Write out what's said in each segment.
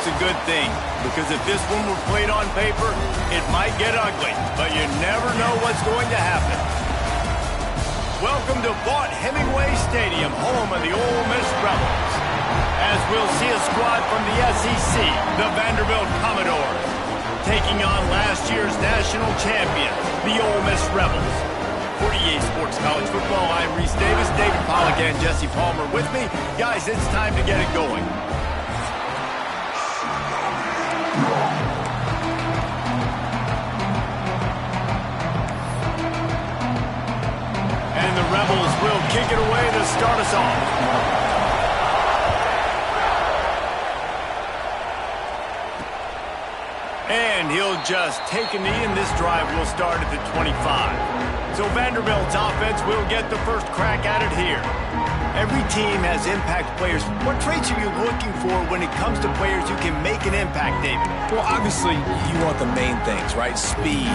it's a good thing, because if this one were played on paper, it might get ugly, but you never know what's going to happen. Welcome to Vaught-Hemingway Stadium, home of the Ole Miss Rebels, as we'll see a squad from the SEC, the Vanderbilt Commodores, taking on last year's national champion, the Ole Miss Rebels. For EA Sports College Football, I'm Reese Davis, David Pollack, and Jesse Palmer with me. Guys, it's time to get it going. And the Rebels will kick it away to start us off. And he'll just take a knee, and this drive will start at the 25. So Vanderbilt's offense will get the first crack at it here. Every team has impact players. What traits are you looking for when it comes to players who can make an impact, David? Well, obviously, you want the main things, right? Speed,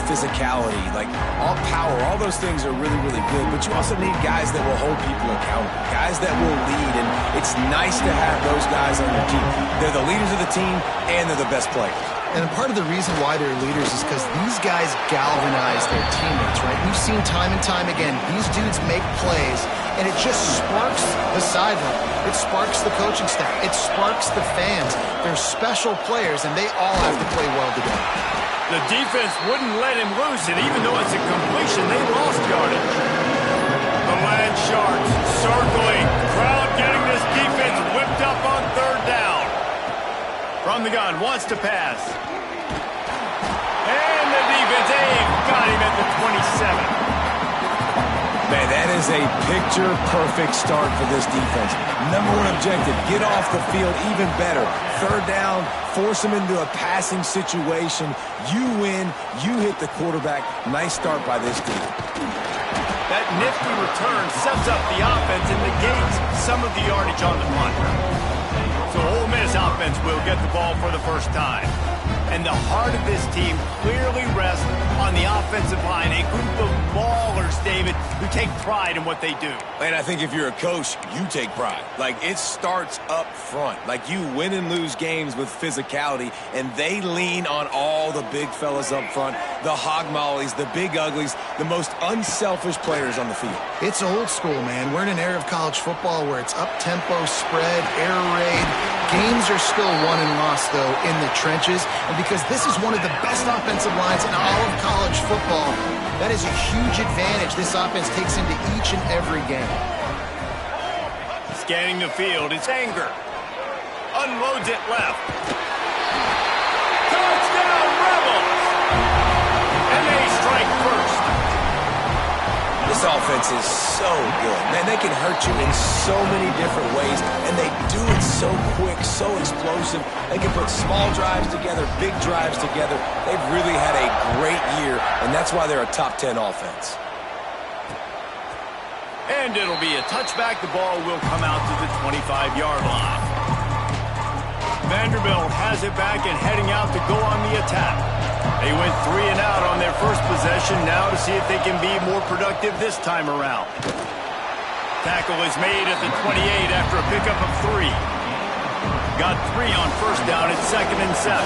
physicality, like all power, all those things are really, really good. But you also need guys that will hold people accountable, guys that will lead. And it's nice to have those guys on your team. They're the leaders of the team, and they're the best players. And part of the reason why they're leaders is because these guys galvanize their teammates, right? We've seen time and time again, these dudes make plays, and it just sparks the sideline. It sparks the coaching staff. It sparks the fans. They're special players, and they all have to play well together. The defense wouldn't let him loose, and even though it's a completion, they lost yardage. The Land Sharks circling. Crowd getting this defense whipped up on third down. From the gun, wants to pass. And the defense, got him at the 27. Man, that is a picture-perfect start for this defense. Number one objective, get off the field even better. Third down, force them into a passing situation. You win, you hit the quarterback. Nice start by this team. That nifty return sets up the offense and negates some of the yardage on the punt. So Ole Miss offense will get the ball for the first time. And the heart of this team clearly rests on the offensive line, a group of ballers, David, who take pride in what they do. And I think if you're a coach, you take pride. Like, it starts up front. Like, you win and lose games with physicality, and they lean on all the big fellas up front, the hog mollies, the big uglies, the most unselfish players on the field. It's old school, man. We're in an era of college football where it's up-tempo, spread, air raid. Games are still won and lost, though, in the trenches. And because this is one of the best offensive lines in all of college football, that is a huge advantage this offense takes into each and every game. Scanning the field, it's Anger. Unloads it left. Touchdown, Rebels! And they strike first. This offense is so good. Man, they can hurt you in so many different ways, and they do it so quick, so explosive. They can put small drives together, big drives together. They've really had a great year, and that's why they're a top 10 offense. And it'll be a touchback. The ball will come out to the 25-yard line. Vanderbilt has it back and heading out to go on the attack. They went 3 and out on their first possession, now to see if they can be more productive this time around. Tackle is made at the 28 after a pickup of 3. Got 3 on first down at 2nd and 7.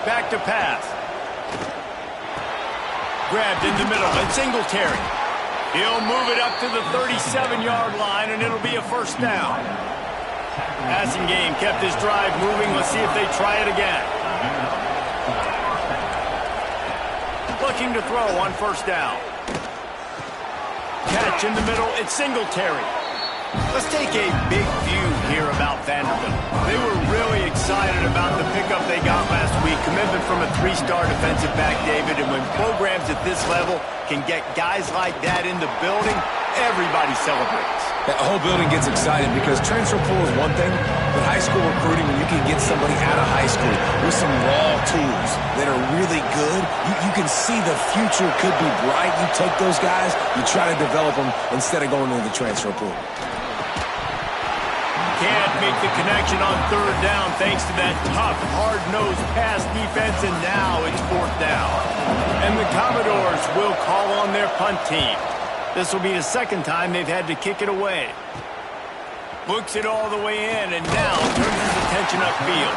Back to pass. Grabbed in the middle and Singletary. He'll move it up to the 37-yard line, and it'll be a first down. Passing game kept his drive moving. Let's see if they try it again. Looking to throw on first down. Catch in the middle. It's Singletary. Let's take a big view here about Vanderbilt. They were really excited about the pickup they got last week. Commitment from a 3-star defensive back, David. And when programs at this level can get guys like that in the building, everybody celebrates. The whole building gets excited because transfer pool is one thing, but high school recruiting, when you can get somebody out of high school with some raw tools that are really good, you can see the future could be bright. You take those guys, you try to develop them instead of going into the transfer pool. Can't make the connection on third down thanks to that tough, hard-nosed pass defense, and now it's 4th down. And the Commodores will call on their punt team. This will be the second time they've had to kick it away. Books it all the way in, and now turns his attention upfield.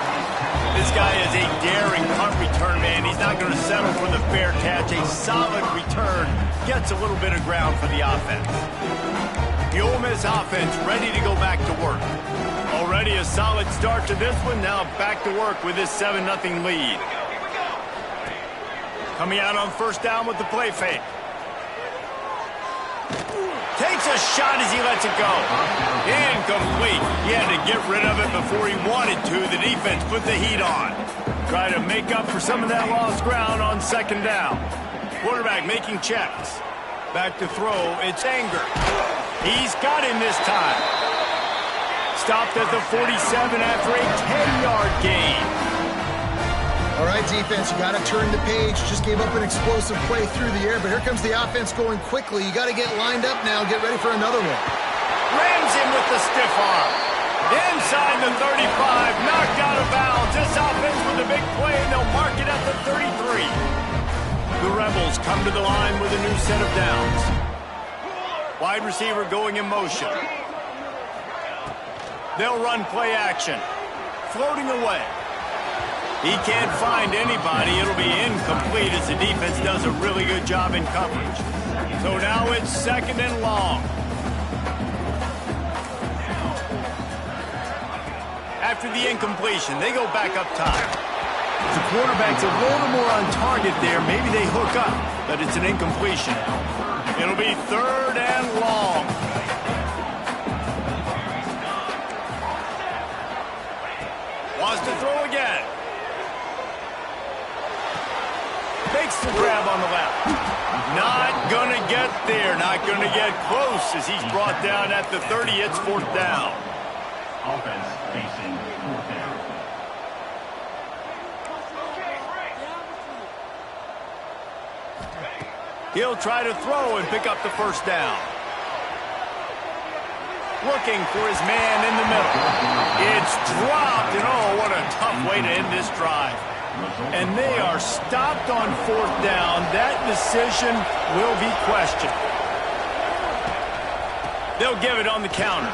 This guy is a daring punt return man. He's not going to settle for the fair catch. A solid return gets a little bit of ground for the offense. The Ole Miss offense ready to go back to work. Already a solid start to this one. Now back to work with this 7-0 lead. Coming out on first down with the play fake. Takes a shot as he lets it go. Incomplete. He had to get rid of it before he wanted to. The defense put the heat on. Try to make up for some of that lost ground on second down. Quarterback making checks. Back to throw. It's Anger. He's got him this time. Stopped at the 47 after a 10-yard gain. All right, defense, you got to turn the page. Just gave up an explosive play through the air, but here comes the offense going quickly. You got to get lined up now. Get ready for another one. Rams him with the stiff arm. Inside the 35, knocked out of bounds. This offense with a big play, and they'll mark it at the 33. The Rebels come to the line with a new set of downs. Wide receiver going in motion. They'll run play action. Floating away. He can't find anybody. It'll be incomplete as the defense does a really good job in coverage. So now it's second and long. After the incompletion, they go back up top. The quarterback's a little more on target there. Maybe they hook up, but it's an incompletion. It'll be third and long. Wants to throw again. Makes the grab on the left. Not going to get there. Not going to get close as he's brought down at the 30. It's fourth down. Offense facing fourth down. He'll try to throw and pick up the first down. Looking for his man in the middle. It's dropped, and oh, what a tough way to end this drive. And they are stopped on fourth down. That decision will be questioned. They'll give it on the counter.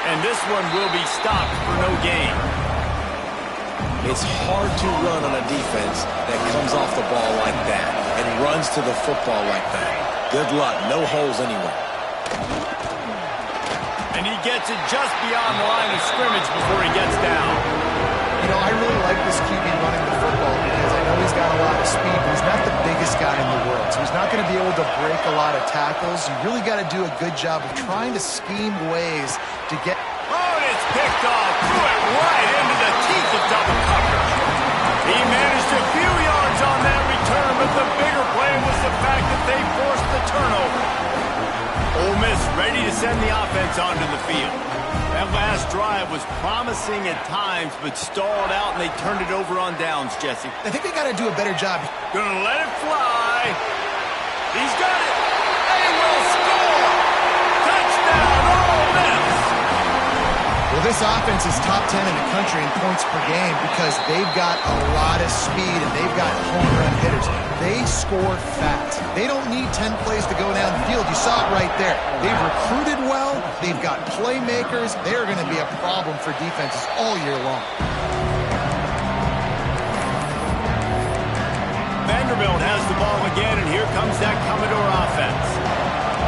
And this one will be stopped for no gain. It's hard to run on a defense that comes off the ball like that and runs to the football like that. Good luck. No holes anywhere. And he gets it just beyond the line of scrimmage before he gets down. You know, I really like this QB running the football because I know he's got a lot of speed, but he's not the biggest guy in the world. So he's not going to be able to break a lot of tackles. You really got to do a good job of trying to scheme ways to get... Oh, and it's picked off. Threw it right into the teeth of double coverage. He managed a few yards on that return, but the bigger play was the fact that they forced the turnover. Ole Miss ready to send the offense onto the field. That last drive was promising at times, but stalled out, and they turned it over on downs, Jesse. I think they got to do a better job. Gonna let it fly. He's got it. They will score. Touchdown, Ole Miss. Well, this offense is top 10 in the country in points per game because they've got a lot of speed and they've got home run hitters. They score fast. They don't need 10 plays to go down the field. You saw it right there. They've recruited well. They've got playmakers. They're going to be a problem for defenses all year long. Vanderbilt has the ball again, and here comes that Commodore offense.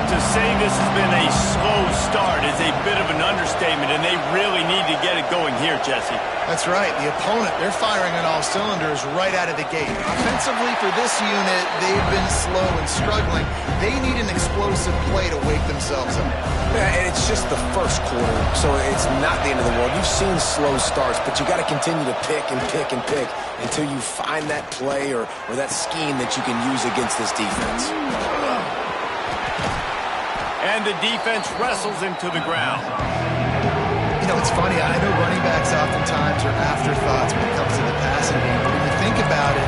To say this has been a slow start is a bit of an understatement, and they really need to get it going here, Jesse. That's right. The opponent, they're firing on all cylinders right out of the gate. Offensively for this unit, they've been slow and struggling. They need an explosive play to wake themselves up. Yeah, and it's just the first quarter, so it's not the end of the world. You've seen slow starts, but you got to continue to pick and pick and pick until you find that play or that scheme that you can use against this defense. And the defense wrestles him to the ground. You know, it's funny. I know running backs oftentimes are afterthoughts when it comes to the passing game. But when you think about it,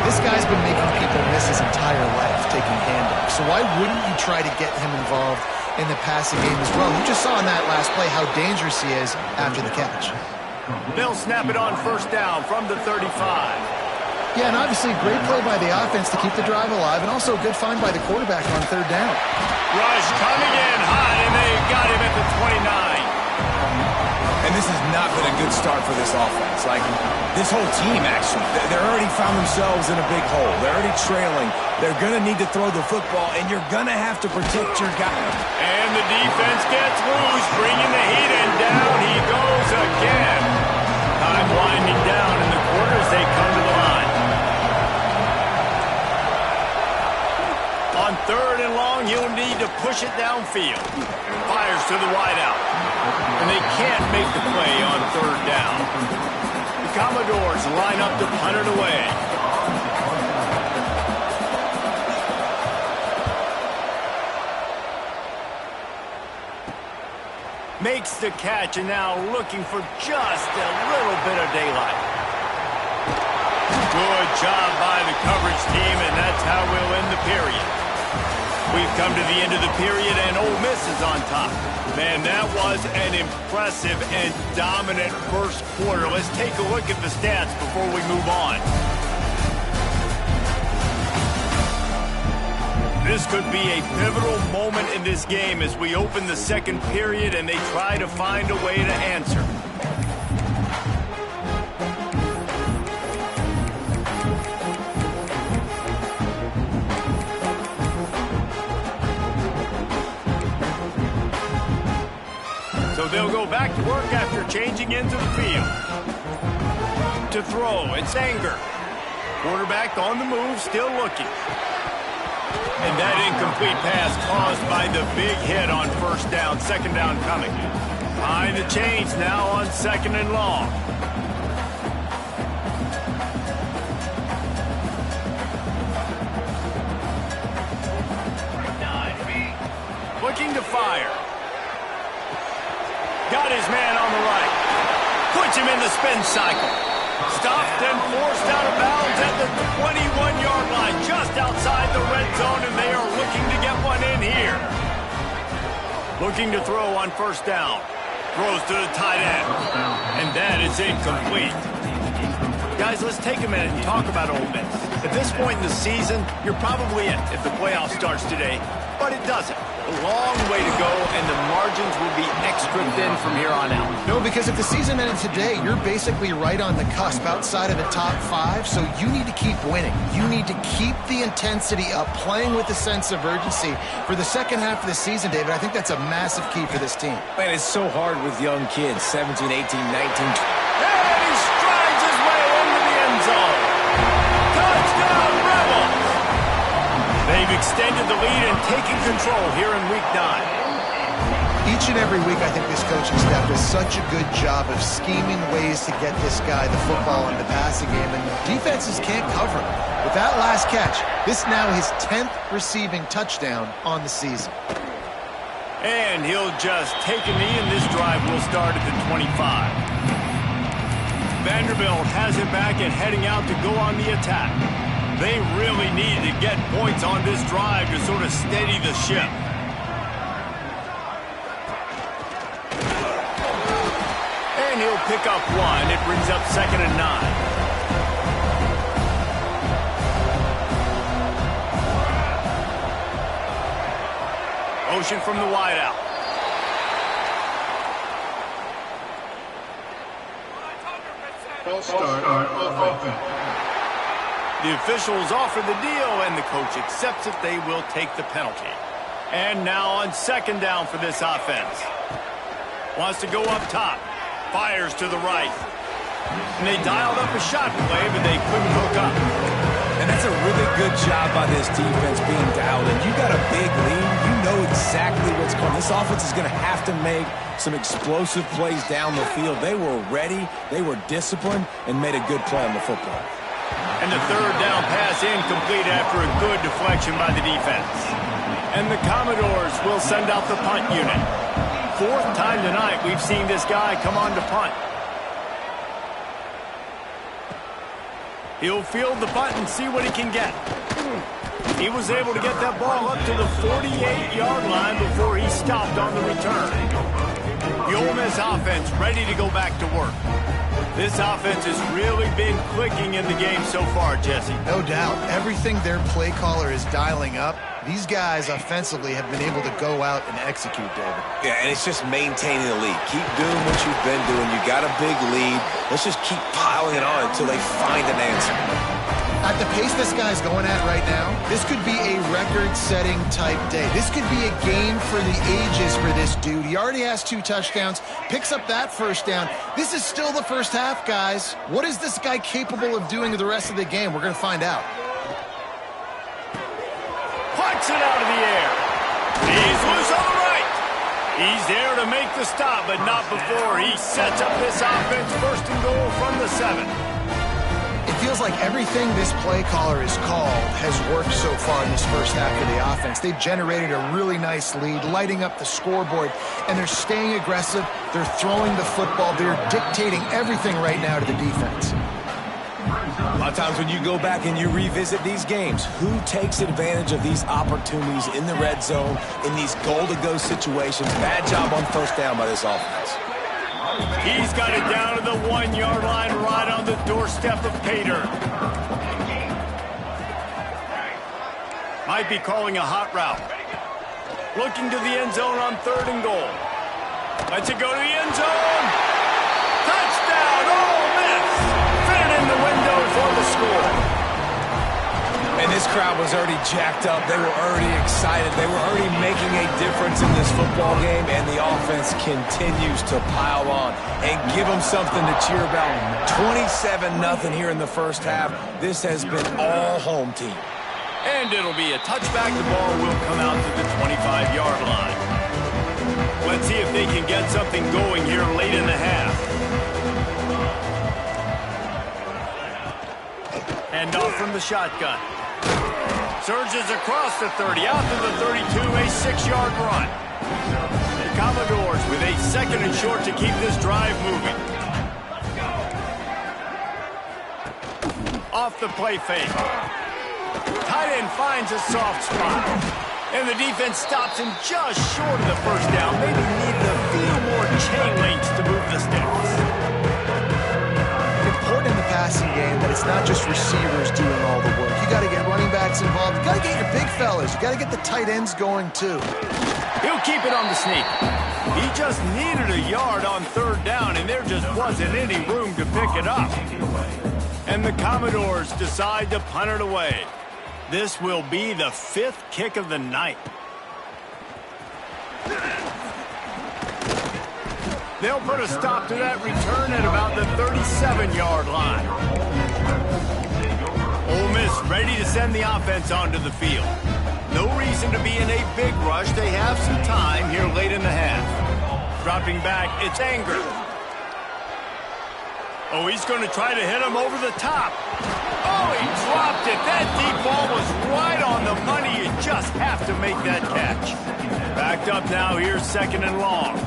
this guy's been making people miss his entire life taking handoffs. So why wouldn't you try to get him involved in the passing game as well? You just saw in that last play how dangerous he is after the catch. They'll snap it on first down from the 35. Yeah, and obviously great play by the offense to keep the drive alive, and also a good find by the quarterback on third down. Rush coming in hot, and they got him at the 29. And this has not been a good start for this offense. Like, this whole team, actually. They're already found themselves in a big hole. They're already trailing. They're going to need to throw the football, and you're going to have to protect your guy. And the defense gets loose, bringing the heat, and down he goes again. Time winding down in the quarters, they come to the line. On third and long, he'll need to push it downfield. Fires to the wideout. And they can't make the play on third down. The Commodores line up to punt it away. Makes the catch, and now looking for just a little bit of daylight. Good job by the coverage team, and that's how we'll end the period. We've come to the end of the period, and Ole Miss is on top. Man, that was an impressive and dominant first quarter. Let's take a look at the stats before we move on. This could be a pivotal moment in this game as we open the second period and they try to find a way to answer. So they'll go back to work after changing into the field. To throw, it's Anger. Quarterback on the move, still looking. And that incomplete pass caused by the big hit on first down, second down coming. Behind the chains now on second and long. Looking to fire. Got his man on the right. Puts him in the spin cycle. Stopped and forced out of bounds at the 21-yard line, just outside the red zone, and they are looking to get one in here. Looking to throw on first down. Throws to the tight end. And that is incomplete. Guys, let's take a minute and talk about Ole Miss. At this point in the season, you're probably in if the playoff starts today, but it doesn't. A long way to go, and the margins will be extra thin from here on out. No, because if the season ended today, you're basically right on the cusp outside of the top 5, so you need to keep winning. You need to keep the intensity up, playing with a sense of urgency for the second half of the season, David. I think that's a massive key for this team. Man, it's so hard with young kids, 17, 18, 19. And he strides his way into the end zone. Touchdown, Rebels! They've extended the lead and taken control here in Week 9. Each and every week, I think this coaching staff does such a good job of scheming ways to get this guy the football in the passing game, and defenses can't cover him. With that last catch, this now his 10th receiving touchdown on the season. And he'll just take a knee, and this drive will start at the 25. Vanderbilt has it back and heading out to go on the attack. They really need to get points on this drive to sort of steady the ship. And he'll pick up one. It brings up 2nd and 9. Motion from the wideout. Start offense. The officials offer the deal, and the coach accepts it. They will take the penalty. And now on 2nd down for this offense. Wants to go up top. Fires to the right. And they dialed up a shot play, but they couldn't hook up. And that's a really good job by this defense being dialed in. You got a big lead. You know exactly what's coming. This offense is going to have to make some explosive plays down the field. They were ready, they were disciplined, and made a good play on the football. And the 3rd down pass incomplete after a good deflection by the defense. And the Commodores will send out the punt unit. 4th time tonight we've seen this guy come on to punt. He'll field the punt and see what he can get. He was able to get that ball up to the 48-yard line before he stopped on the return. The Ole Miss offense ready to go back to work. This offense has really been clicking in the game so far, Jesse. No doubt. Everything their play caller is dialing up, these guys offensively have been able to go out and execute, David. Yeah, and it's just maintaining the lead. Keep doing what you've been doing. You got a big lead. Let's just keep piling it on until they find an answer. At the pace this guy's going at right now, this could be a record-setting type day. This could be a game for the ages for this dude. He already has 2 touchdowns, picks up that first down. This is still the first half, guys. What is this guy capable of doing the rest of the game? We're going to find out. Puts it out of the air. He's loose on the right. He's there to make the stop, but not before he sets up this offense first and goal from the 7. It feels like everything this play caller has called has worked so far in this first half of the offense. They've generated a really nice lead, lighting up the scoreboard, and they're staying aggressive. They're throwing the football. They're dictating everything right now to the defense. A lot of times when you go back and you revisit these games, who takes advantage of these opportunities in the red zone, in these goal-to-go situations? Bad job on first down by this offense. He's got it down to the 1-yard line right on the doorstep of Pater. Might be calling a hot route. Looking to the end zone on 3rd and goal. Lets it go to the end zone. Touchdown, Ole Miss. Fit in the window for the score. And this crowd was already jacked up. They were already excited. They were already making a difference in this football game, and the offense continues to pile on and give them something to cheer about. 27-0 here in the first half. This has been all home team. And it'll be a touchback. The ball will come out to the 25-yard line. Let's see if they can get something going here late in the half. Hand off from the shotgun. Surges across the 30, out to the 32, a 6-yard run. The Commodores with a 2nd and short to keep this drive moving. Off the play fake. Tight end finds a soft spot. And the defense stops him just short of the first down. Maybe needed a few more chain links to move the sticks. Important in the passing game that it's not just receivers doing all the work. You got to get running backs involved. You got to get your big fellas. You got to get the tight ends going too. He'll keep it on the sneak. He just needed a yard on 3rd down, and there just wasn't any room to pick it up. And the Commodores decide to punt it away. This will be the 5th kick of the night. They'll put a stop to that return at about the 37-yard line. Ole Miss ready to send the offense onto the field. No reason to be in a big rush. They have some time here late in the half. Dropping back, it's Anger. Oh, he's going to try to hit him over the top. Oh, he dropped it. That deep ball was right on the money. You just have to make that catch. Backed up now. Here's 2nd and long.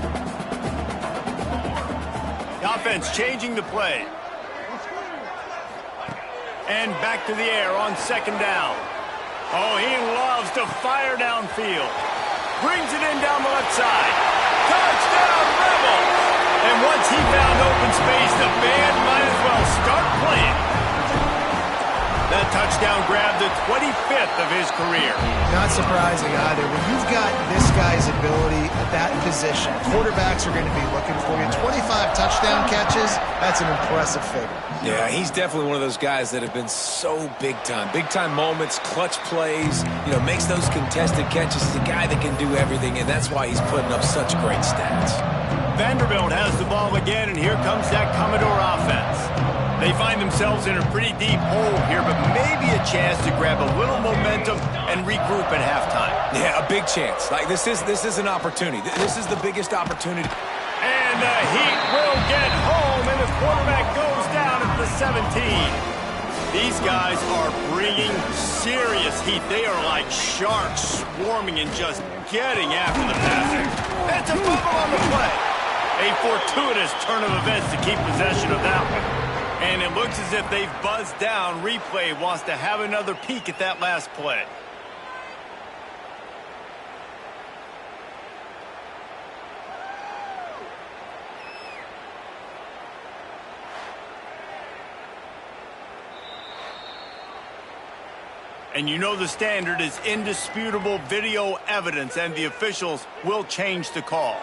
The offense changing the play. And back to the air on 2nd down. Oh, he loves to fire downfield. Brings it in down the left side. Touchdown, Rebels! And once he found open space, the band might as well start playing. That touchdown grabbed the 25th of his career. Not surprising either. When you've got this guy's ability at that position, quarterbacks are going to be looking for you. 25 touchdown catches, that's an impressive figure. Yeah, he's definitely one of those guys that have been so big time. Big time moments, clutch plays, makes those contested catches. He's a guy that can do everything, and that's why he's putting up such great stats. Vanderbilt has the ball again, and here comes that Commodore offense. They find themselves in a pretty deep hole here, but maybe a chance to grab a little momentum and regroup at halftime. Yeah, a big chance. This is an opportunity. This is the biggest opportunity. And the Heat will get home, and the quarterback goes down at the 17. These guys are bringing serious heat. They are like sharks swarming and just getting after the passer. It's a fumble on the play. A fortuitous turn of events to keep possession of that one. And it looks as if they've buzzed down. Replay wants to have another peek at that last play. And you know the standard is indisputable video evidence, and the officials will change the call.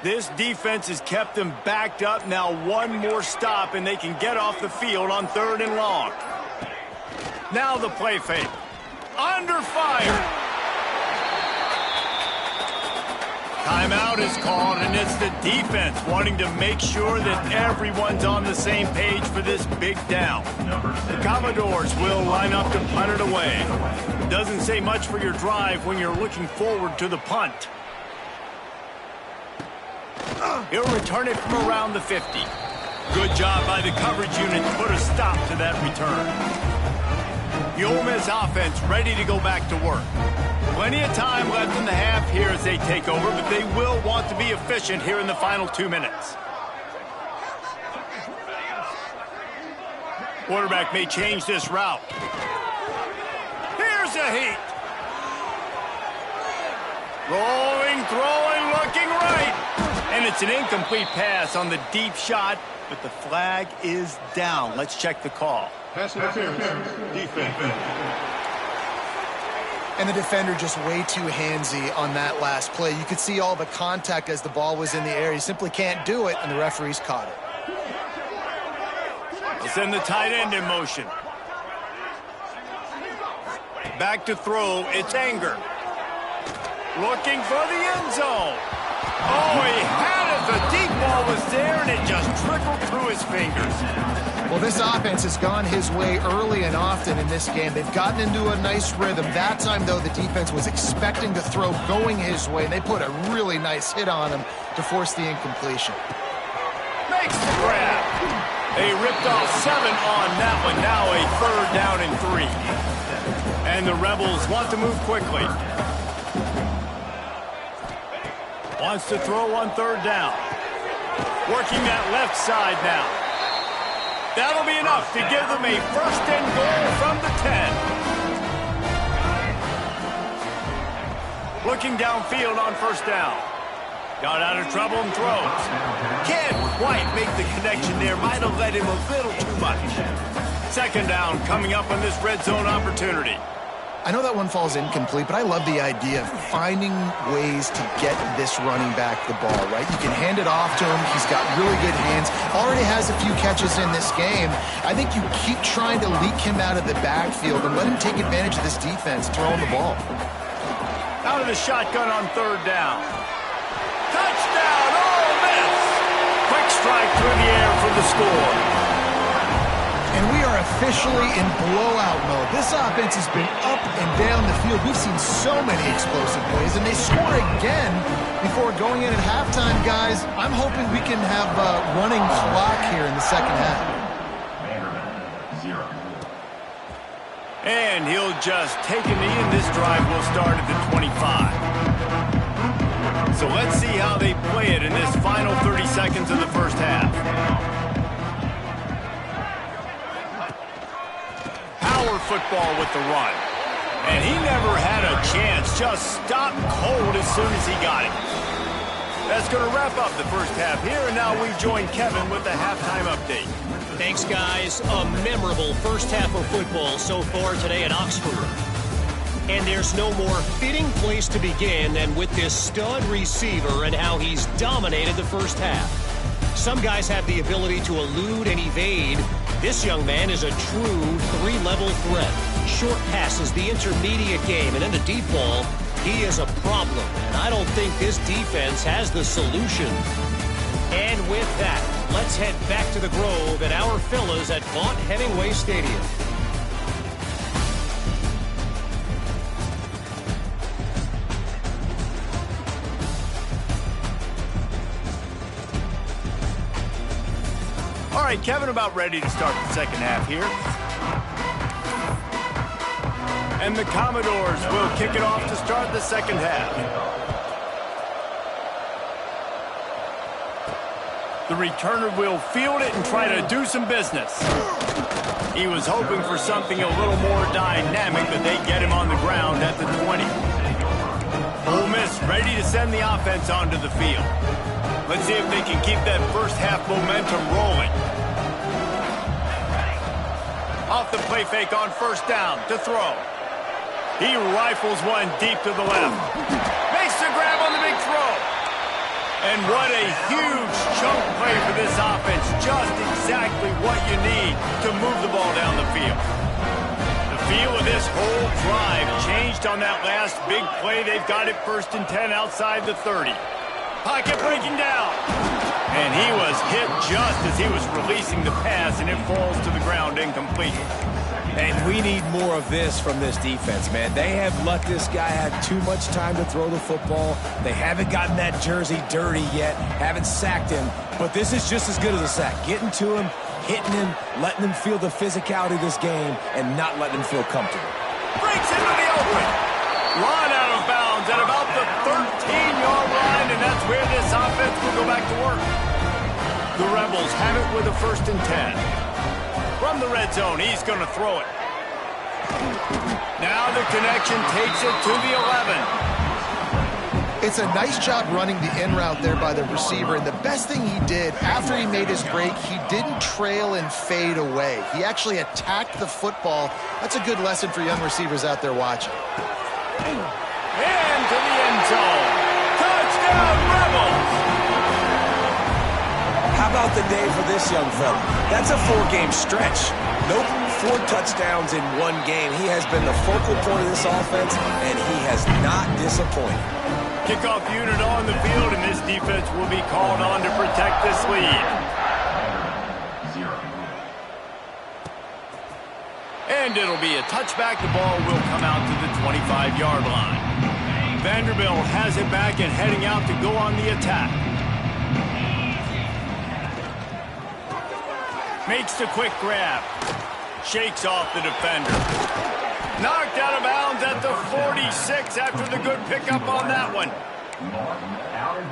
This defense has kept them backed up. Now one more stop, and they can get off the field on 3rd and long. Now the play fake. Under fire. Timeout is called, and it's the defense wanting to make sure that everyone's on the same page for this big down. The Commodores will line up to punt it away. Doesn't say much for your drive when you're looking forward to the punt. He'll return it from around the 50. Good job by the coverage unit to put a stop to that return. The Ole Miss offense ready to go back to work. Plenty of time left in the half here as they take over, but they will want to be efficient here in the final 2 minutes. Quarterback may change this route. Here's a heat. Rolling, throwing, looking right. And it's an incomplete pass on the deep shot, but the flag is down. Let's check the call. Pass interference, defense. And the defender just way too handsy on that last play. You could see all the contact as the ball was in the air. He simply can't do it, and the referee's caught it. They'll send the tight end in motion. Back to throw, it's Anger. Looking for the end zone. Oh, he had it. The deep ball was there, and it just trickled through his fingers. Well, this offense has gone his way early and often in this game. They've gotten into a nice rhythm. That time, though, the defense was expecting the throw going his way, and they put a really nice hit on him to force the incompletion. Makes the grab. They ripped off 7 on that one. Now a 3rd down and 3. And the Rebels want to move quickly. Wants to throw on 3rd down. Working that left side now. That'll be enough to give them a 1st and goal from the 10. Looking downfield on 1st down. Got out of trouble and throws. Can't quite make the connection there. Might have led him a little too much. 2nd down coming up on this red zone opportunity. I know that one falls incomplete, but I love the idea of finding ways to get this running back the ball, right? You can hand it off to him. He's got really good hands. Already has a few catches in this game. I think you keep trying to leak him out of the backfield and let him take advantage of this defense throwing the ball. Out of the shotgun on 3rd down. Touchdown, Ole Miss! Quick strike through the air for the score. And we are officially in blowout mode. This offense has been up and down the field. We've seen so many explosive plays, and they score again before going in at halftime, guys. I'm hoping we can have a running clock here in the 2nd half. 0. And he'll just take a knee, and this drive will start at the 25. So let's see how they play it in this final 30 seconds of the 1st half. Football with the run. And he never had a chance. Just stopped cold as soon as he got it. That's going to wrap up the 1st half here, and now we join Kevin with the halftime update. Thanks, guys. A memorable 1st half of football so far today at Oxford. And there's no more fitting place to begin than with this stud receiver and how he's dominated the 1st half. Some guys have the ability to elude and evade. This young man is a true 3-level threat. Short passes, the intermediate game, and then the deep ball, he is a problem. And I don't think this defense has the solution. And with that, let's head back to the Grove and our fellas at Vaught Hemingway Stadium. All right, Kevin, about ready to start the 2nd half here. And the Commodores will kick it off to start the 2nd half. The returner will field it and try to do some business. He was hoping for something a little more dynamic, but they get him on the ground at the 20. Ole Miss ready to send the offense onto the field. Let's see if they can keep that 1st half momentum rolling. Off the play fake on 1st down to throw. He rifles one deep to the left. Makes the grab on the big throw. And what a huge chunk play for this offense. Just exactly what you need to move the ball down the field. The feel of this whole drive changed on that last big play. They've got it 1st and 10 outside the 30. Pocket breaking down. And he was hit just as he was releasing the pass, and it falls to the ground incomplete. And we need more of this from this defense, man. They have let this guy have too much time to throw the football. They haven't gotten that jersey dirty yet, haven't sacked him. But this is just as good as a sack. Getting to him, hitting him, letting him feel the physicality of this game, and not letting him feel comfortable. Breaks into the open. Run out of bounds at about the 13-yard line, and that's where this offense will go back to work. The Rebels have it with a 1st and 10. From the red zone, he's going to throw it. Now the connection takes it to the 11. It's a nice job running the in route there by the receiver, and the best thing he did after he made his break, he didn't trail and fade away. He actually attacked the football. That's a good lesson for young receivers out there watching. And to the end zone. Touchdown, Rebels! How about the day for this young fella? That's a 4-game stretch. Nope, 4 touchdowns in 1 game. He has been the focal point of this offense, and he has not disappointed. Kickoff unit on the field, and this defense will be called on to protect this lead. 0. And it'll be a touchback. The ball will come out to the 25-yard line. Vanderbilt has it back and heading out to go on the attack. Makes the quick grab. Shakes off the defender. Knocked out of bounds at the 46 after the good pickup on that one.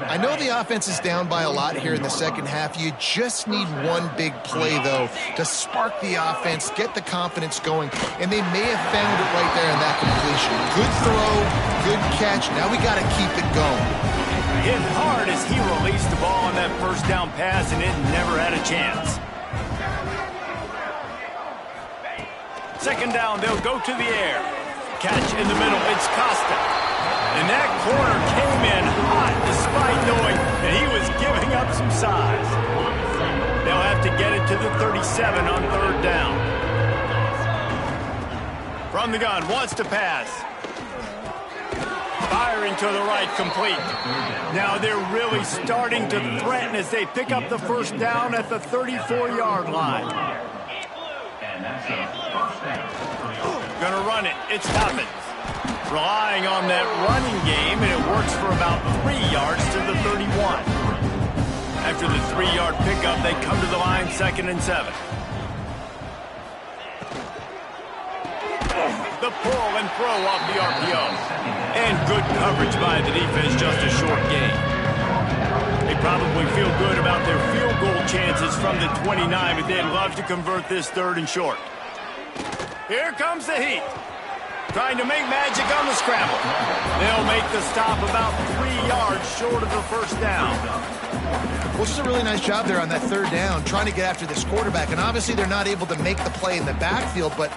I know the offense is down by a lot here in the second half. You just need one big play, though, to spark the offense, get the confidence going, and they may have found it right there in that completion. Good throw, good catch. Now we got to keep it going. Hit hard as he released the ball on that 1st down pass, and it never had a chance. 2nd down, they'll go to the air. Catch in the middle, it's Costa. And that corner came in hot despite knowing that he was giving up some size. They'll have to get it to the 37 on 3rd down. From the gun, wants to pass. Firing to the right, complete. Now they're really starting to threaten as they pick up the 1st down at the 34-yard line. Gonna run it. It's Dobbins. Relying on that running game, and it works for about 3 yards to the 31. After the 3-yard pickup, they come to the line 2nd and 7. The pull and throw off the RPO. And good coverage by the defense, just a short gain. They probably feel good about their field goal chances from the 29, but they'd love to convert this 3rd and short. Here comes the heat. Trying to make magic on the scramble. They'll make the stop about 3 yards short of the 1st down. Well, just a really nice job there on that 3rd down, trying to get after this quarterback. And obviously they're not able to make the play in the backfield, but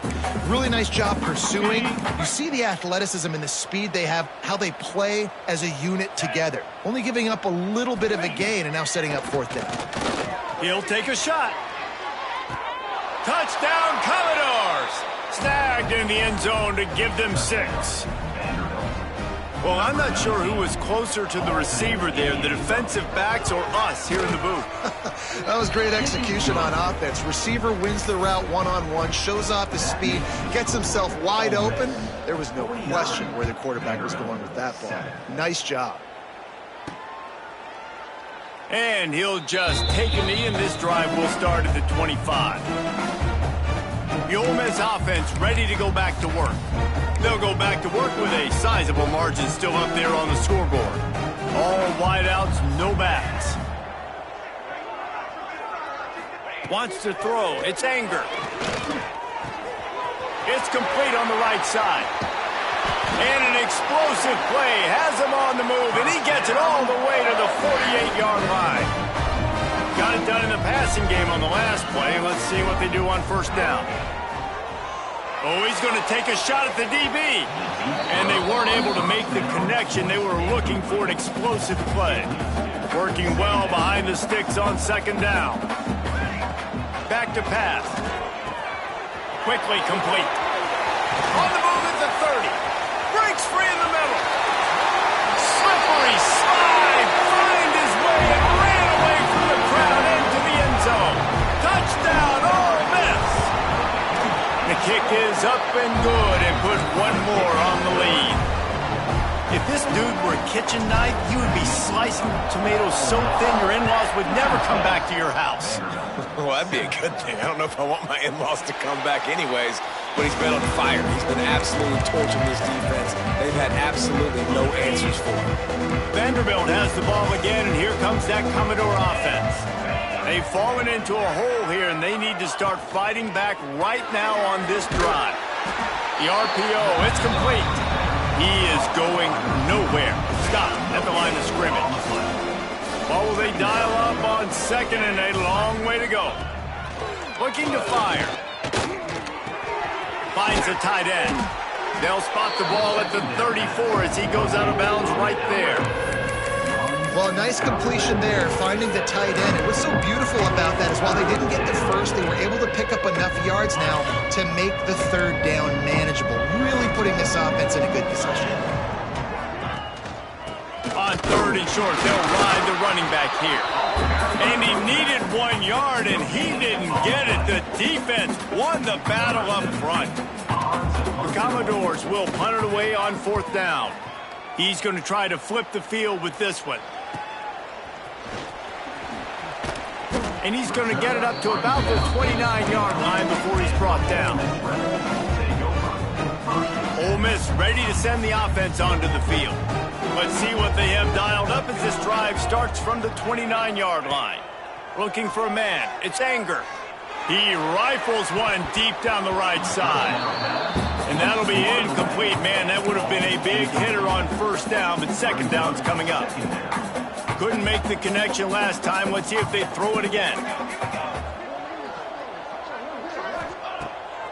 really nice job pursuing. You see the athleticism and the speed they have, how they play as a unit together. Only giving up a little bit of a gain and now setting up 4th down. He'll take a shot. Touchdown, Commodores! Snagged in the end zone to give them 6. Well, I'm not sure who was closer to the receiver there, the defensive backs or us here in the booth. That was great execution on offense. Receiver wins the route one-on-one, shows off his speed, gets himself wide open. There was no question where the quarterback was going with that ball. Nice job. And he'll just take a knee, and this drive will start at the 25. The Ole Miss offense ready to go back to work. They'll go back to work with a sizable margin still up there on the scoreboard. All wideouts, no backs. Wants to throw. It's Anger. It's complete on the right side. And an explosive play has him on the move, and he gets it all the way to the 48-yard line. Got it done in the passing game on the last play. Let's see what they do on 1st down. Oh, he's going to take a shot at the DB. And they weren't able to make the connection. They were looking for an explosive play. Working well behind the sticks on second down. Back to pass. Quickly complete. On the move at the 30. Breaks free in the middle. Slippery slide. Find his way and ran away from the crowd into the end zone. Touchdown, Ole Miss. The kick is up and good and put one more on the lead. If this dude were a kitchen knife, you would be slicing tomatoes so thin your in-laws would never come back to your house. Well, that'd be a good thing. I don't know if I want my in-laws to come back anyways, but he's been on fire. He's been absolutely torching this defense. They've had absolutely no answers for him. Vanderbilt has the ball again, and here comes that Commodore offense. They've fallen into a hole here, and they need to start fighting back right now on this drive. The RPO, it's complete. He is going nowhere. Stop at the line of scrimmage. What will they dial up on second and a long way to go? Looking to fire. Finds a tight end. They'll spot the ball at the 34 as he goes out of bounds right there. Well, nice completion there, finding the tight end. And what's so beautiful about that is while they didn't get the first, they were able to pick up enough yards now to make the third down manageable. Really putting this offense in a good position. On third and short, they'll ride the running back here. And he needed 1 yard, and he didn't get it. The defense won the battle up front. The Commodores will punt it away on fourth down. He's going to try to flip the field with this one. And he's going to get it up to about the 29-yard line before he's brought down. Ole Miss ready to send the offense onto the field. Let's see what they have dialed up as this drive starts from the 29-yard line. Looking for a man. It's Anger. He rifles one deep down the right side. And that'll be incomplete. Man, that would have been a big hitter on first down, but second down's coming up. Couldn't make the connection last time. Let's see if they throw it again.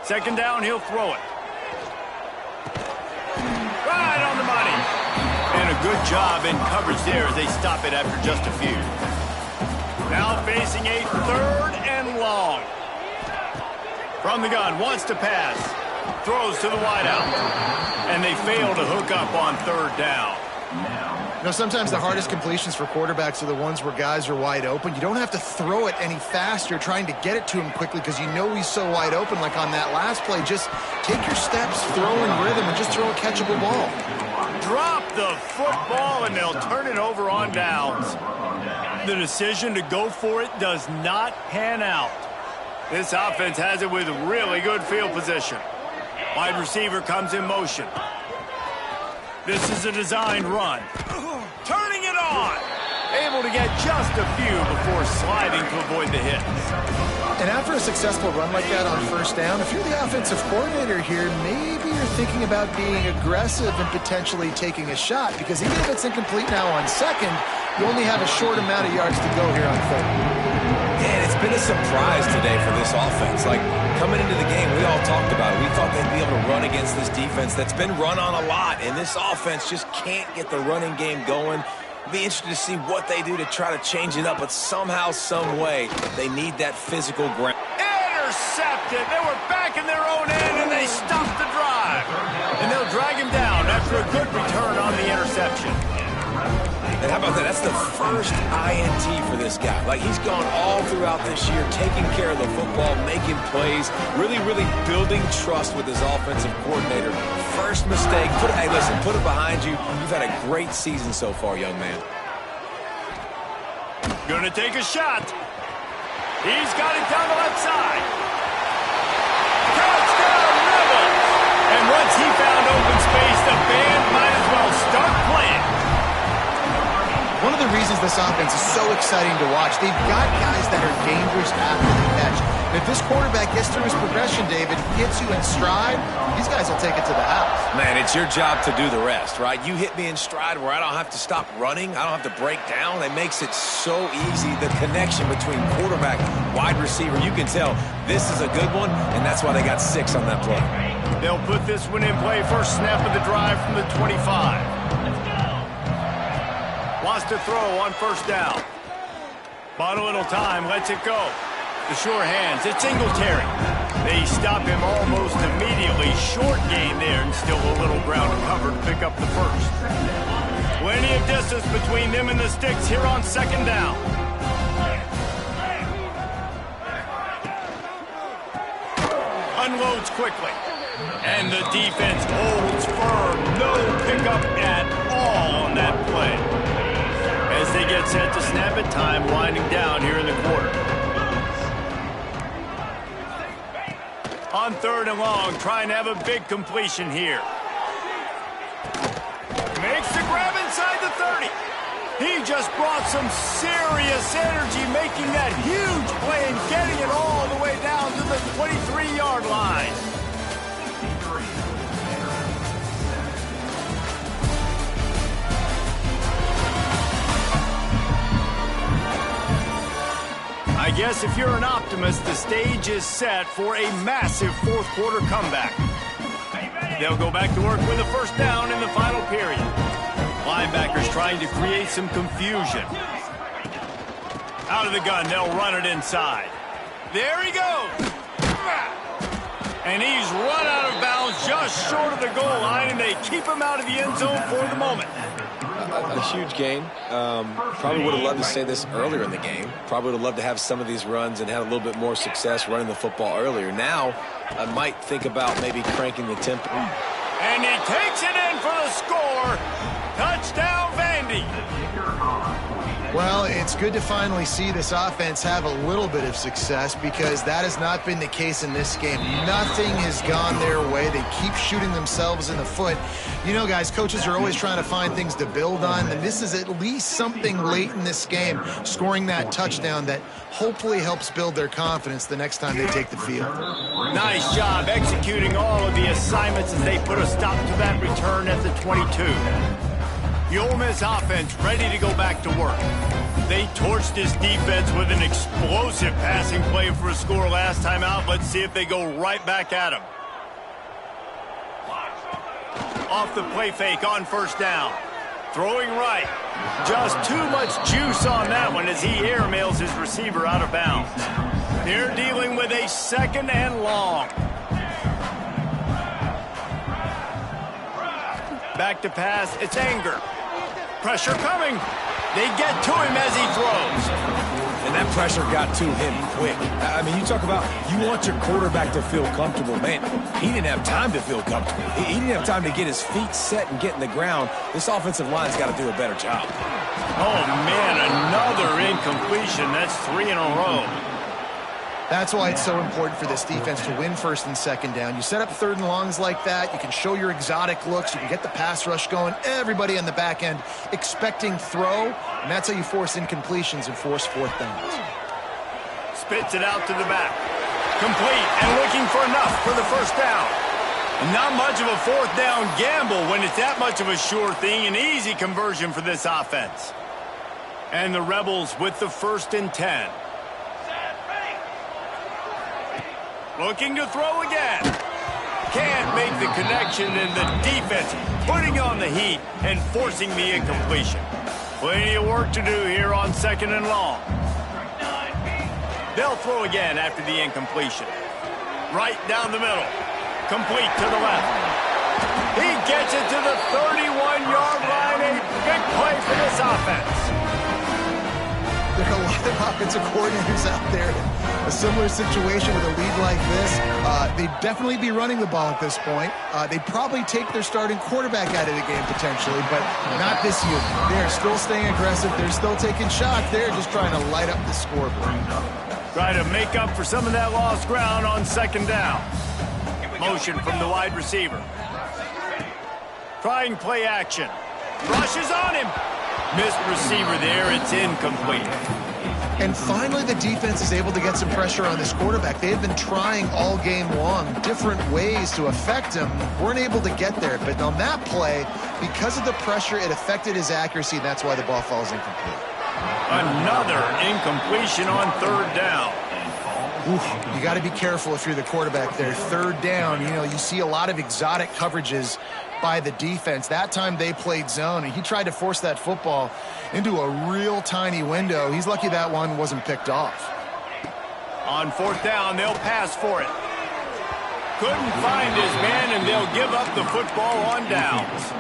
Second down, he'll throw it. Right on the money. And a good job in coverage there as they stop it after just a few. Now facing a third and long. From the gun, wants to pass. Throws to the wideout. And they fail to hook up on third down. You know, sometimes the hardest completions for quarterbacks are the ones where guys are wide open. You don't have to throw it any faster trying to get it to him quickly because you know he's so wide open like on that last play. Just take your steps, throw in rhythm, and just throw a catchable ball. Drop the football, and they'll turn it over on downs. The decision to go for it does not pan out. This offense has it with really good field position. Wide receiver comes in motion. This is a designed run. Turning it on. Able to get just a few before sliding to avoid the hits. And after a successful run like that on first down, if you're the offensive coordinator here, maybe you're thinking about being aggressive and potentially taking a shot, because even if it's incomplete now on second, you only have a short amount of yards to go here on third. Yeah, it's been a surprise today for this offense. Like, coming into the game, we all talked about it. We thought they'd be able to run against this defense that's been run on a lot, and this offense just can't get the running game going. It'll be interesting to see what they do to try to change it up, but somehow, some way, they need that physical ground. Intercepted. They were back in their own end, and they stopped the drive. And they'll drag him down after a good return on the interception. And how about that? That's the first INT for this guy. Like, he's gone all throughout this year, taking care of the football, making plays, really building trust with his offensive coordinator. First mistake. Hey, listen, put it behind you. You've had a great season so far, young man. Gonna take a shot. He's got it down the left side. Touchdown, Rebels! And once he found open space, the band might as well start playing. One of the reasons this offense is so exciting to watch, they've got guys that are dangerous after the catch. And if this quarterback gets through his progression, David, gets you in stride, these guys will take it to the house. Man, it's your job to do the rest, right? You hit me in stride where I don't have to stop running. I don't have to break down. It makes it so easy. The connection between quarterback, wide receiver, you can tell this is a good one, and that's why they got 6 on that play. They'll put this one in play. First snap of the drive from the 25. Wants to throw on first down. Bought a little time, lets it go. The sure hands, it's Singletary. They stop him almost immediately. Short gain there, and still a little ground to cover to pick up the first. Plenty of distance between them and the sticks here on second down. Unloads quickly. And the defense holds firm. No pickup at all on that play. As they get set to snap it, time winding down here in the quarter. On third and long, trying to have a big completion here. Makes the grab inside the 30. He just brought some serious energy, making that huge play and getting it all the way down to the 23-yard line. I guess if you're an optimist, the stage is set for a massive fourth quarter comeback. They'll go back to work with a first down in the final period. Linebackers trying to create some confusion. Out of the gun, they'll run it inside. There he goes. And he's run out of bounds just short of the goal line, and they keep him out of the end zone for the moment. A huge gain. Probably would have loved to say this earlier in the game. Probably would have loved to have some of these runs and had a little bit more success running the football earlier. Now, I might think about maybe cranking the tempo. And he takes it in for the score. Touchdown, Vandy. Well, it's good to finally see this offense have a little bit of success because that has not been the case in this game. Nothing has gone their way. They keep shooting themselves in the foot. You know, guys, coaches are always trying to find things to build on, and this is at least something late in this game, scoring that touchdown that hopefully helps build their confidence the next time they take the field. Nice job executing all of the assignments as they put a stop to that return at the 22. The Ole Miss offense ready to go back to work. They torched this defense with an explosive passing play for a score last time out. Let's see if they go right back at him. Off the play fake on first down. Throwing right. Just too much juice on that one as he airmails his receiver out of bounds. They're dealing with a second and long. Back to pass. It's Anger. Pressure coming. They get to him as he throws. And that pressure got to him quick. I mean, you talk about you want your quarterback to feel comfortable. Man, he didn't have time to feel comfortable. He didn't have time to get his feet set and get in the ground. This offensive line's got to do a better job. Oh, man, another incompletion. That's 3 in a row. That's why it's so important for this defense to win first and second down. You set up third and longs like that. You can show your exotic looks. You can get the pass rush going. Everybody on the back end expecting throw, and that's how you force incompletions and force fourth downs. Spits it out to the back. Complete and looking for enough for the first down. Not much of a fourth down gamble when it's that much of a sure thing. An easy conversion for this offense. And the Rebels with the 1st and 10. Looking to throw again. Can't make the connection, and the defense putting on the heat and forcing the incompletion. Plenty of work to do here on second and long. They'll throw again after the incompletion. Right down the middle. Complete to the left. He gets it to the 31-yard line. A big play for this offense. There are a lot of offensive coordinators out there. A similar situation with a lead like this. They'd definitely be running the ball at this point. They'd probably take their starting quarterback out of the game potentially, but not this unit. They're still staying aggressive. They're still taking shots. They're just trying to light up the scoreboard. Trying to make up for some of that lost ground on second down. Motion from the wide receiver. Trying play action. Rushes on him. Missed receiver there. It's incomplete. And finally, the defense is able to get some pressure on this quarterback. They had been trying all game long different ways to affect him. Weren't able to get there. But on that play, because of the pressure, it affected his accuracy, and that's why the ball falls incomplete. Another incompletion on third down. You got to be careful if you're the quarterback there. Third down, you see a lot of exotic coverages by the defense. That time they played zone, and he tried to force that football into a real tiny window. He's lucky that one wasn't picked off. On fourth down, they'll pass for it. Couldn't find his man, and they'll give up the football on downs.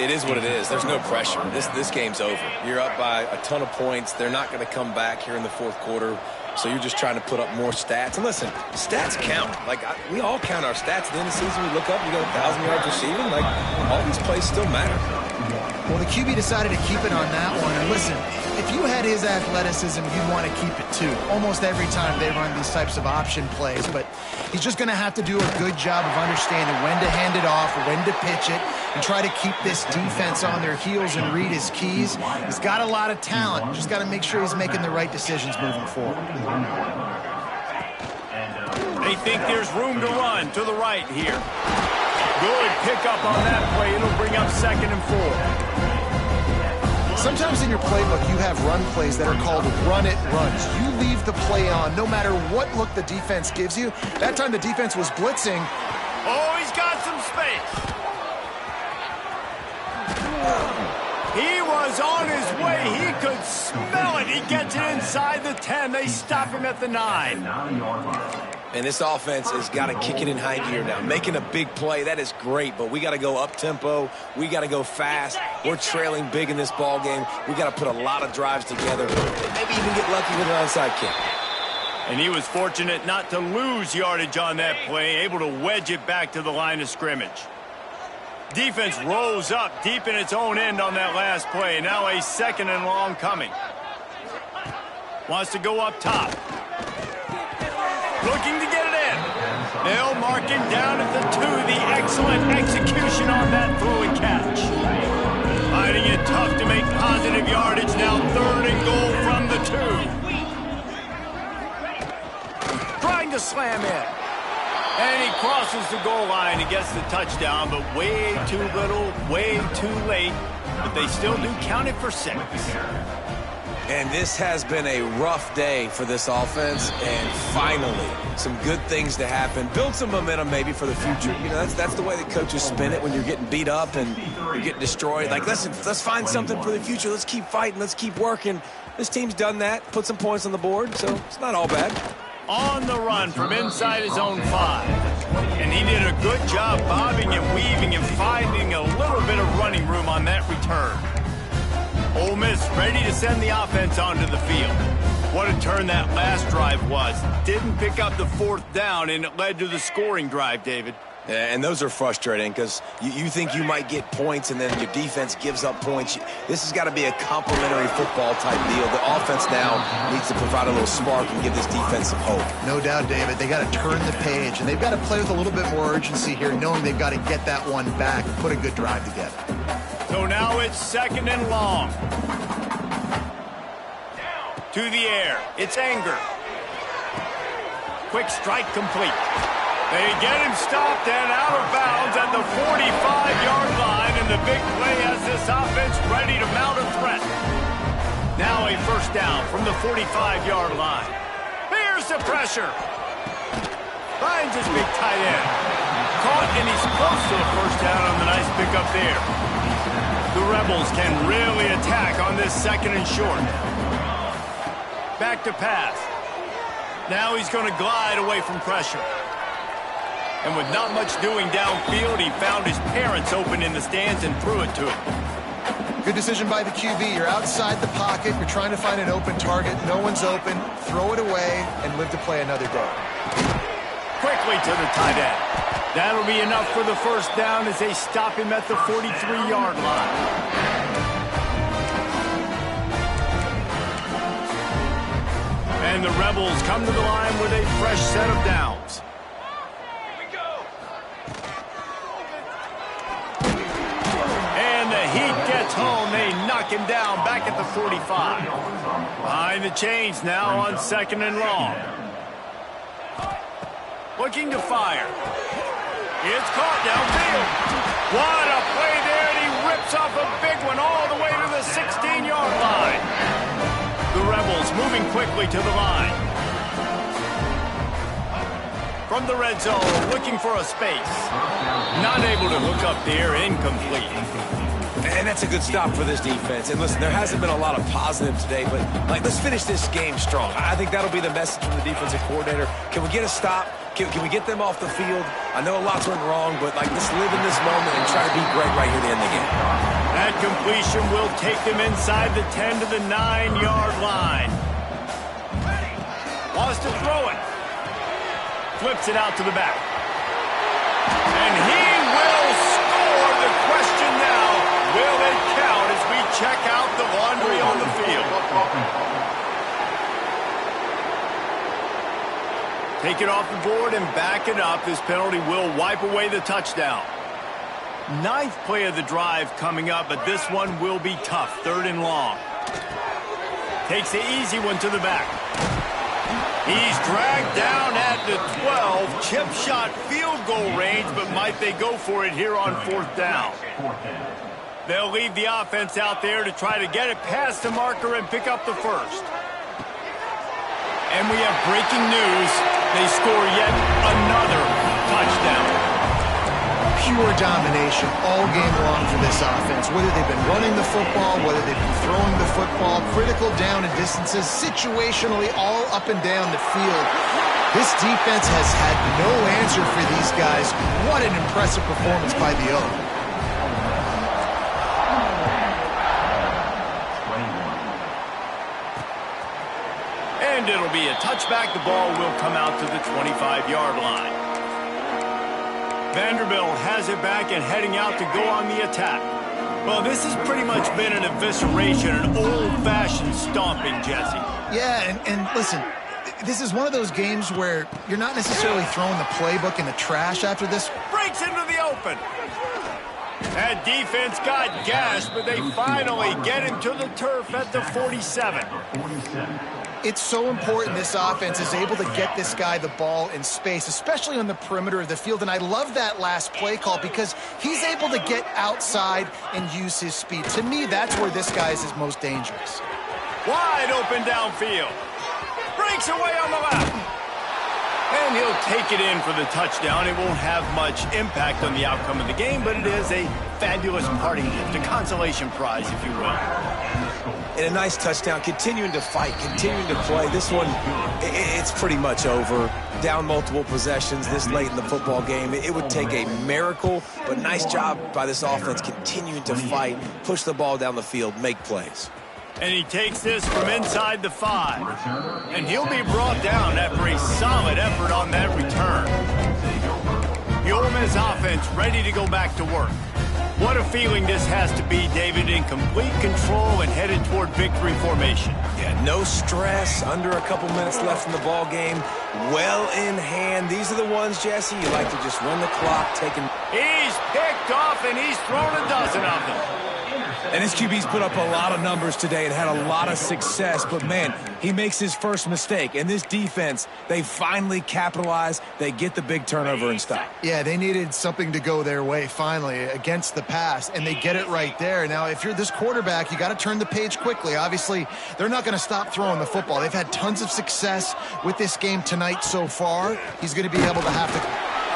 It is what it is. There's no pressure. This game's over. You're up by a ton of points. They're not going to come back here in the fourth quarter. So you're just trying to put up more stats. And listen, stats count. We all count our stats. At the end of the season, we look up, you got 1,000 yards receiving. All these plays still matter. Well, the QB decided to keep it on that one. And listen, if you had his athleticism, you'd want to keep it too. Almost every time they run these types of option plays. But he's just going to have to do a good job of understanding when to hand it off, when to pitch it, and try to keep this defense on their heels and read his keys. He's got a lot of talent. Just got to make sure he's making the right decisions moving forward. They think there's room to run to the right here. Good pickup on that play. It'll bring up 2nd and 4. Sometimes in your playbook, you have run plays that are called run-it runs. You leave the play on no matter what look the defense gives you. That time the defense was blitzing. Oh, he's got some space. He was on his way. He could smell it. He gets it inside the 10. They stop him at the 9. And this offense has got to kick it in high gear now. Making a big play, that is great, but we got to go up-tempo. We got to go fast. We're trailing big in this ball game. We got to put a lot of drives together. Maybe even get lucky with an onside kick. And he was fortunate not to lose yardage on that play, able to wedge it back to the line of scrimmage. Defense rose up deep in its own end on that last play. Now a 2nd and long coming. Wants to go up top. Looking to get it in. They'll mark him down at the 2. The excellent execution on that throw and catch. Finding it tough to make positive yardage. Now 3rd and goal from the 2. Trying to slam in. And he crosses the goal line and gets the touchdown, but way too little, way too late. But they still do count it for 6. And this has been a rough day for this offense, and finally, some good things to happen. Build some momentum maybe for the future. That's the way that coaches spin it when you're getting beat up and you're getting destroyed. Listen, let's find something for the future. Let's keep fighting. Let's keep working. This team's done that, put some points on the board, so it's not all bad. On the run from inside his own 5. And he did a good job bobbing and weaving and finding a little bit of running room on that return. Ole Miss ready to send the offense onto the field. What a turn that last drive was. Didn't pick up the 4th down, and it led to the scoring drive, David. Yeah, and those are frustrating because you think you might get points and then your defense gives up points. This has got to be a complementary football type deal. The offense now needs to provide a little spark and give this defense some hope. No doubt, David. They got to turn the page, and they've got to play with a little bit more urgency here, knowing they've got to get that one back and put a good drive together. So now it's 2nd and long. To the air. It's Anger. Quick strike complete. They get him stopped and out of bounds at the 45-yard line, and the big play has this offense ready to mount a threat. Now a 1st down from the 45-yard line. Here's the pressure. Finds his big tight end. Caught, and he's close to the 1st down on the nice pickup there. The Rebels can really attack on this 2nd and short. Back to pass. Now he's going to glide away from pressure. And with not much doing downfield, he found his parents open in the stands and threw it to him. Good decision by the QB. You're outside the pocket. You're trying to find an open target. No one's open. Throw it away and live to play another day. Quickly to the tight end. That'll be enough for the 1st down as they stop him at the 43-yard line. And the Rebels come to the line with a fresh set of downs. Heat gets home. They knock him down back at the 45. Behind the chains now on 2nd and long. Looking to fire. It's caught downfield. What a play there, and he rips off a big one all the way to the 16-yard line. The Rebels moving quickly to the line. from the red zone, looking for a space. Not able to hook up there, incomplete. And that's a good stop for this defense. And listen, there hasn't been a lot of positive today, but let's finish this game strong. I think that'll be the message from the defensive coordinator. Can we get a stop? Can we get them off the field? I know a lot's went wrong, but let's live in this moment and try to be great right here at the end of the game. That completion will take them inside the 10 to the 9-yard line. Wants to throw it. Flips it out to the back. And he will score. The question now, will it count as we check out the laundry on the field? Take it off the board and back it up. This penalty will wipe away the touchdown. 9th play of the drive coming up, but this one will be tough. 3rd and long. Takes the easy one to the back. He's dragged down at the 12. Chip shot field goal range, but might they go for it here on 4th down? They'll leave the offense out there to try to get it past the marker and pick up the first. And we have breaking news. They score yet another touchdown. Pure domination all game long for this offense. Whether they've been running the football, whether they've been throwing the football, critical down and distances, situationally all up and down the field. This defense has had no answer for these guys. What an impressive performance by the O. And it'll be a touchback. The ball will come out to the 25-yard line. Vanderbilt has it back and heading out to go on the attack. Well, this has pretty much been an evisceration, an old-fashioned stomping, Jesse. Yeah, and listen, this is one of those games where you're not necessarily throwing the playbook in the trash after this. Breaks into the open. That defense got gashed, but they finally get him to the turf at the 47. It's so important this offense is able to get this guy the ball in space, especially on the perimeter of the field. And I love that last play call because he's able to get outside and use his speed. To me, that's where this guy is his most dangerous. Wide open downfield. Breaks away on the left. And he'll take it in for the touchdown. It won't have much impact on the outcome of the game, but it is a fabulous parting gift, a consolation prize, if you will. And a nice touchdown, continuing to fight, continuing to play. This one, it's pretty much over. Down multiple possessions this late in the football game. It would take a miracle, but nice job by this offense continuing to fight, push the ball down the field, make plays. And he takes this from inside the 5. And he'll be brought down after a solid effort on that return. The Ole Miss offense ready to go back to work. What a feeling this has to be, David, in complete control and headed toward victory formation. Yeah, no stress, under a couple minutes left in the ball game, well in hand. These are the ones, Jesse, you like to just run the clock, taking. He's picked off and he's thrown a dozen of them. And his QB's put up a lot of numbers today and had a lot of success, but man, he makes his first mistake. And this defense, they finally capitalize. They get the big turnover and stop. Yeah, they needed something to go their way finally against the pass, and they get it right there. Now, if you're this quarterback, you got to turn the page quickly. Obviously, they're not going to stop throwing the football. They've had tons of success with this game tonight so far. He's going to be able to have to.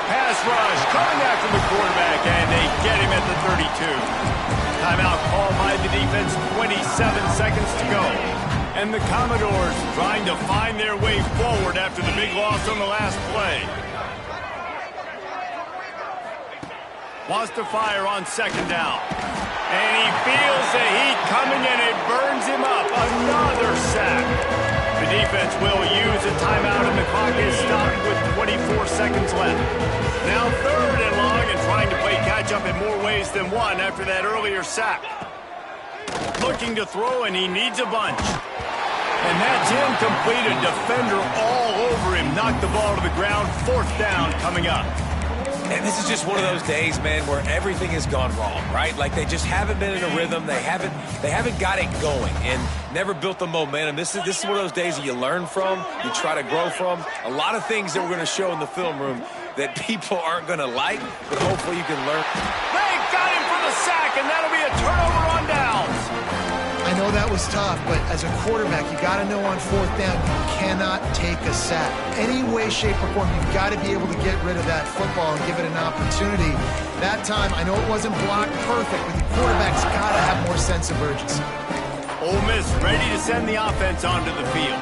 Pass rush coming after the quarterback, and they get him at the 32. Timeout called by the defense, 27 seconds to go. And the Commodores trying to find their way forward after the big loss on the last play. Wants to fire on 2nd down. And he feels the heat coming and it burns him up. Another sack. The defense will use a timeout and the clock is stopped with 24 seconds left. Now 3rd and long and trying to play catch-up in more ways than one after that earlier sack. Looking to throw and he needs a bunch. And that's incomplete. A defender all over him. Knocked the ball to the ground. 4th down coming up. And this is just one of those days, man, where everything has gone wrong, right? Like they just haven't been in a rhythm. They haven't got it going and never built the momentum. This is one of those days that you learn from, you try to grow from. A lot of things that we're going to show in the film room that people aren't going to like, but hopefully you can learn. They got him for the sack, and that'll be a turnover on downs. I know that was tough, but as a quarterback, you got to know on fourth down, you cannot take a sack. Any way, shape, or form, you've got to be able to get rid of that football and give it an opportunity. That time, I know it wasn't blocked perfect, but the quarterback's got to have more sense of urgency. Ole Miss ready to send the offense onto the field.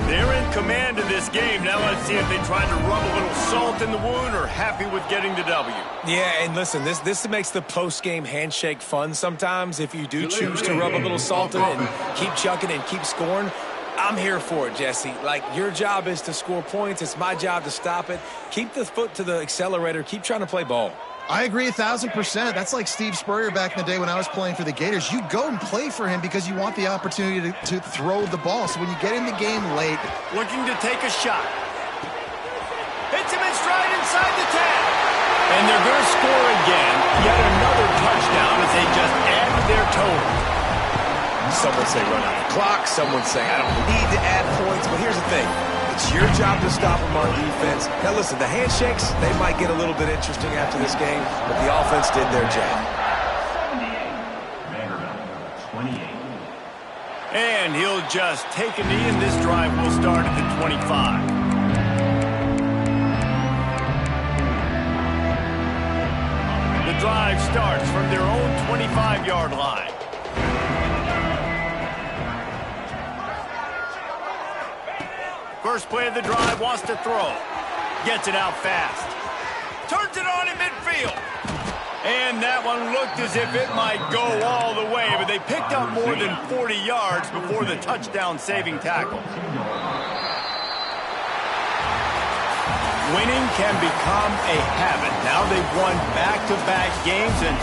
They're in command of this game. Now let's see if they try to rub a little salt in the wound or happy with getting the W. Yeah, and listen, this makes the post-game handshake fun sometimes. If you do choose to rub a little salt in it and keep chucking and keep scoring, I'm here for it, Jesse. Like, your job is to score points. It's my job to stop it. Keep the foot to the accelerator. Keep trying to play ball. I agree 1,000%. That's like Steve Spurrier back in the day when I was playing for the Gators. You go and play for him because you want the opportunity to throw the ball. So when you get in the game late. Looking to take a shot. Hits him in stride inside the 10. And they're going to score again. Yet another touchdown as they just added their total. Someone say run out the clock. Someone say I don't need to add points. But here's the thing. It's your job to stop them on defense. Now, listen, the handshakes, they might get a little bit interesting after this game, but the offense did their job. 78. Vanderbilt, 28. And he'll just take a knee, and this drive will start at the 25. The drive starts from their own 25-yard line. First play of the drive, wants to throw. Gets it out fast. Turns it on in midfield. And that one looked as if it might go all the way, but they picked up more than 40 yards before the touchdown-saving tackle. Winning can become a habit. Now they've won back-to-back games and